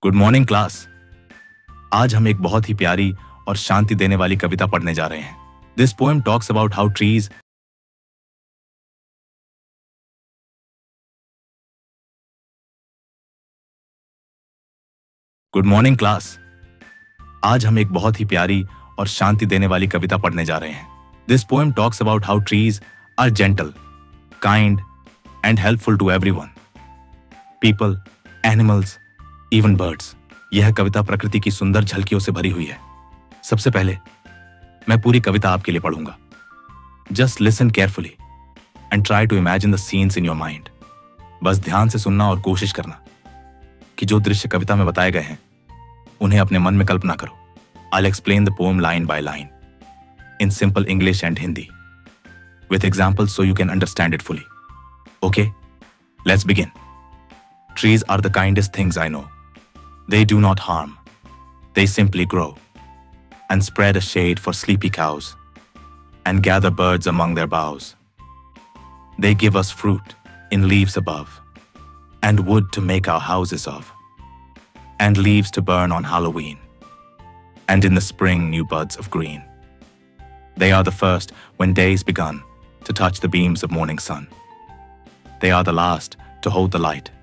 Good morning class. आज हम एक बहुत ही प्यारी और शांति देने वाली कविता पढ़ने जा रहे हैं। This poem talks about how trees good morning class. आज हम एक बहुत ही प्यारी और शांति देने वाली कविता पढ़ने जा रहे हैं। This poem talks about how trees are gentle, kind and helpful to everyone, people, animals, even birds. यह कविता प्रकृति की सुंदर झलकियों से भरी हुई है। सबसे पहले मैं पूरी कविता आपके लिए पढ़ूंगा। Just listen carefully and try to imagine the scenes in your mind. बस ध्यान से सुनना और कोशिश करना कि जो दृश्य कविता में बताए गए हैं उन्हें अपने मन में कल्पना करो। I'll explain the poem line by line in simple English and Hindi with examples so you can understand it fully. Okay, let's begin. Trees are the kindest things I know. They do not harm. They simply grow and spread a shade for sleepy cows and gather birds among their boughs. They give us fruit in leaves above and wood to make our houses of and leaves to burn on Halloween and in the spring new buds of green. They are the first when day's begun to touch the beams of morning sun. They are the last to hold the light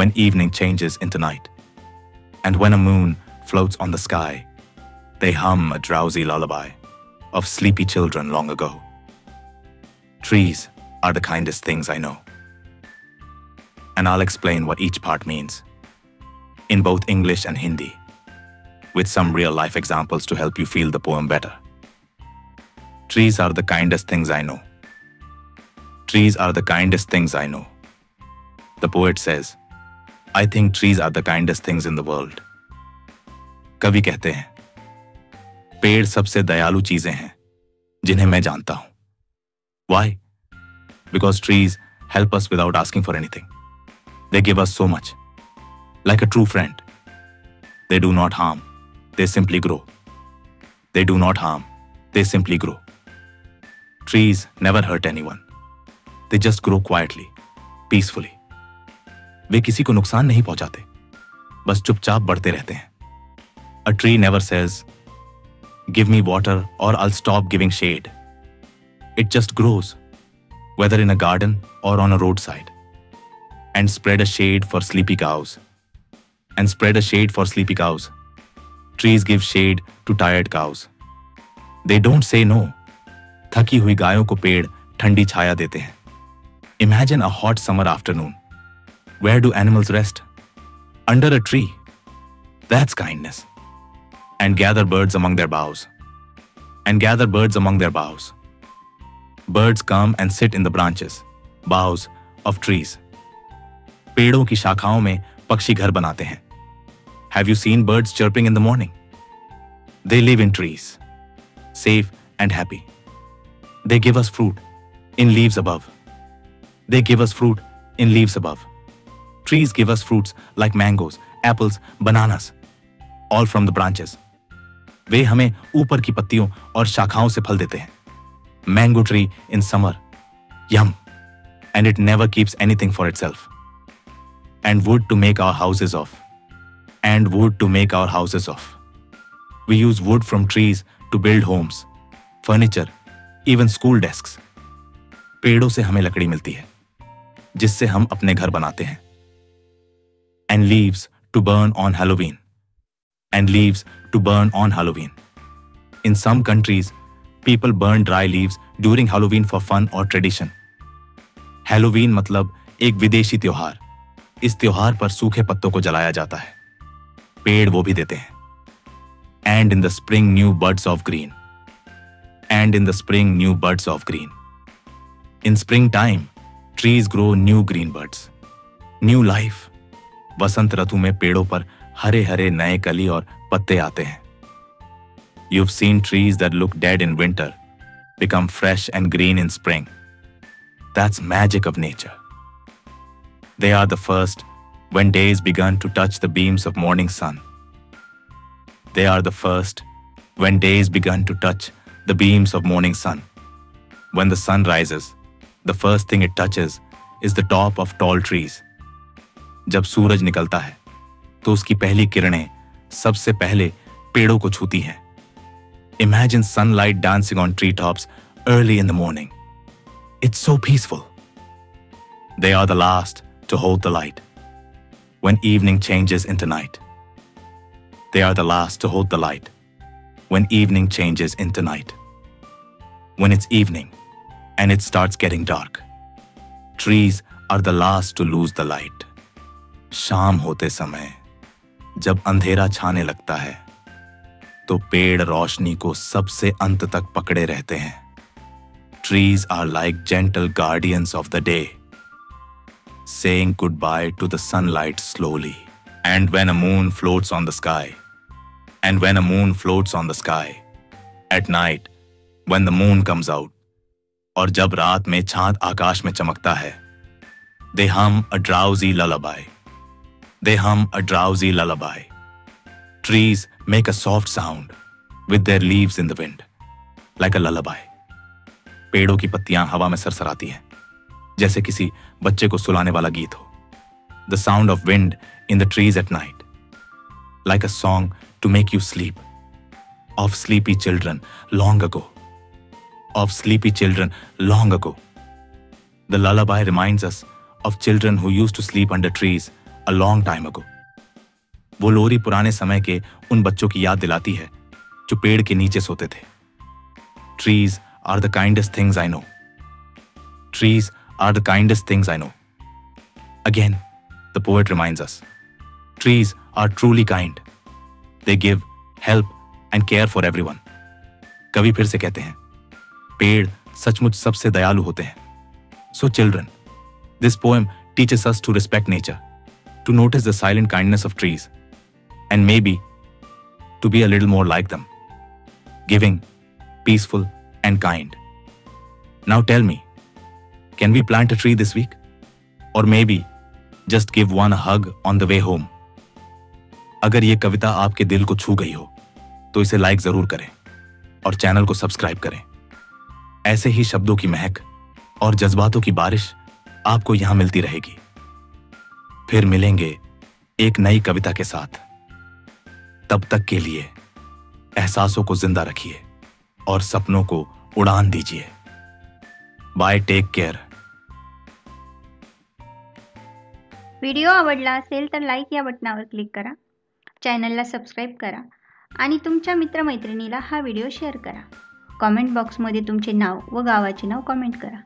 when evening changes into night. And when a moon floats on the sky, they hum a drowsy lullaby of sleepy children long ago. Trees are the kindest things I know. And I'll explain what each part means in both English and Hindi, with some real-life examples to help you feel the poem better. Trees are the kindest things I know. Trees are the kindest things I know. The poet says, I think trees are the kindest things in the world. कवि कहते हैं, पेड़ सबसे दयालु चीजें हैं जिन्हें मैं जानता हूं. Why? Because trees help us without asking for anything. They give us so much. Like a true friend. They do not harm. They simply grow. They do not harm. They simply grow. Trees never hurt anyone. They just grow quietly, peacefully. वे किसी को नुकसान नहीं पहुंचाते, बस चुपचाप बढ़ते रहते हैं. A tree never says, give me water or I'll stop giving shade. It just grows, whether in a garden or on a roadside, and spread a shade for sleepy cows. And spread a shade for sleepy cows. Trees give shade to tired cows. They don't say no. थकी हुई गायों को पेड़ ठंडी छाया देते हैं. Imagine a hot summer afternoon. Where do animals rest? Under a tree. That's kindness. And gather birds among their boughs. And gather birds among their boughs. Birds come and sit in the branches, boughs of trees. पेड़ों की शाखाओं में पक्षी घर बनाते हैं. Have you seen birds chirping in the morning? They live in trees, safe and happy. They give us fruit in leaves above. They give us fruit in leaves above. Trees give us fruits like mangoes, apples, bananas, all from the branches. वे हमें ऊपर की पत्तियों और शाखाओं से फल देते हैं. Mango tree in summer, yum, and it never keeps anything for itself. And wood to make our houses of. And wood to make our houses of. We use wood from trees to build homes, furniture, even school desks. पेड़ों से हमें लकड़ी मिलती है, जिससे हम अपने घर बनाते हैं. And leaves to burn on Halloween. And leaves to burn on Halloween. In some countries, people burn dry leaves during Halloween for fun or tradition. Halloween मतलब एक विदेशी त्योहार. इस त्योहार पर सूखे पत्तों को जलाया जाता है. पेड़ वो भी देते हैं. And in the spring new buds of green. And in the spring new buds of green. In springtime, trees grow new green buds. New life. वसंत ऋतु में पेड़ों पर हरे हरे नए कली और पत्ते आते हैं. You've seen trees that look dead in winter become fresh and green in spring. That's magic of nature. They are the first when days begun to touch the beams of morning sun. They are the first when days begun to touch the beams of morning sun. When the sun rises, the first thing it touches is the top of tall trees. जब सूरज निकलता है, तो उसकी पहली किरणें सबसे पहले पेड़ों को छूती हैं। Imagine sunlight dancing on treetops early in the morning. It's so peaceful. They are the last to hold the light when evening changes into night. They are the last to hold the light when evening changes into night. When it's evening and it starts getting dark, trees are the last to lose the light. शाम होते समय जब अंधेरा छाने लगता है तो पेड़ रोशनी को सबसे अंत तक पकड़े रहते हैं। Trees are like gentle guardians of the day, saying goodbye to the sunlight slowly. And when a moon floats on the sky, at night, when the moon comes out, और जब रात में चांद आकाश में चमकता है, they hum a drowsy lullaby. Trees make a soft sound with their leaves in the wind, like a lullaby. पेड़ों की पत्तियां हवा में सरसराती हैं, जैसे किसी बच्चे को सुलाने वाला गीत हो. The sound of wind in the trees at night, like a song to make you sleep. Of sleepy children long ago. The lullaby reminds us of children who used to sleep under trees a long time ago. वो लोरी पुराने समय के उन बच्चों की याद दिलाती है जो पेड़ के नीचे सोते थे. Trees are the kindest things I know. Again, the poet reminds us. Trees are truly kind. They give help and care for everyone. कवि फिर से कहते हैं, पेड़ सचमुच सबसे दयालु होते हैं. So children, this poem teaches us to respect nature, to notice the silent kindness of trees, and maybe to be a little more like them, giving, peaceful, and kind. Now tell me, can we plant a tree this week? Or maybe just give one a hug on the way home? अगर ये कविता आपके दिल को छू गई हो तो इसे लाइक जरूर करें और चैनल को सब्सक्राइब करें. ऐसे ही शब्दों की महक और जज्बातों की बारिश आपको यहां मिलती रहेगी. फिर मिलेंगे एक नई कविता के साथ. तब तक के लिए एहसासों को जिंदा रखिए और सपनों को उड़ान दीजिए. Bye, take care. व्हिडिओ आवडला असेल तर लाईक या बटनावर क्लिक करा, चॅनलला सबस्क्राईब करा आणि तुमच्या मित्रमैत्रिणीला हा व्हिडिओ शेअर करा. कॉमेंट बॉक्समध्ये तुमचे नाव व गावाचे नाव कॉमेंट करा.